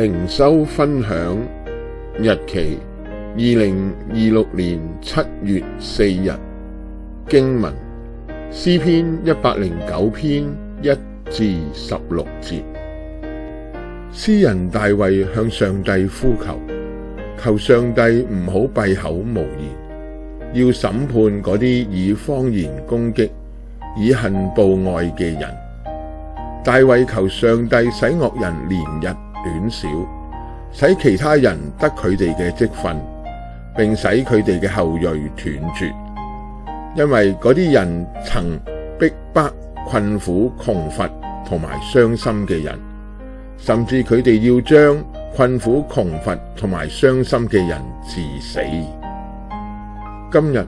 靈修分享日期2026年7月4日，經文詩篇109篇1至16節。詩人大衛向上帝呼求，求上帝唔好閉口無言，要審判嗰啲以謊言攻擊、以恨報愛嘅人。大衛求上帝使惡人連日短少，使其他人得佢哋嘅職分，並使佢哋嘅後裔斷絕。因為嗰啲人曾逼迫困苦窮乏同埋傷心嘅人，甚至佢哋要將困苦窮乏同埋傷心嘅人治死。今日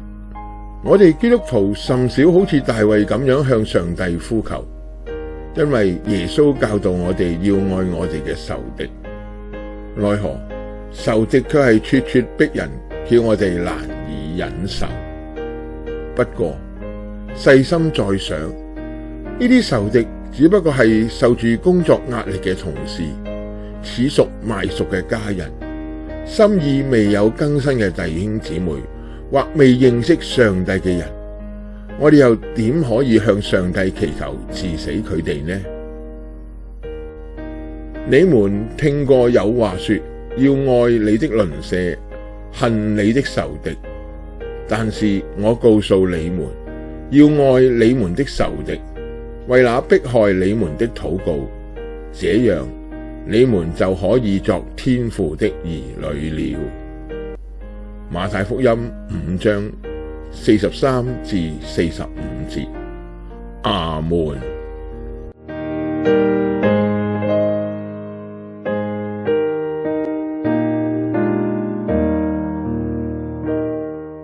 我哋基督徒甚少好似大衛咁樣向上帝呼求，因為耶穌教導我哋要愛我哋嘅仇敵。奈何仇敵卻係咄咄逼人，叫我哋難以忍受。不過細心再想，呢啲仇敵只不過係受住工作壓力嘅同事，似熟賣熟嘅家人，心意未有更新嘅弟兄姊妹，或未認識上帝嘅人，我哋又點可以向上帝祈求治死佢哋呢？你們聽過有話說，要愛你的鄰舍，恨你的仇敵。但是我告訴你們，要愛你們的仇敵，為那迫害你們的禱告，這樣你們就可以作天父的兒女了。馬太福音5章43至45節。阿們。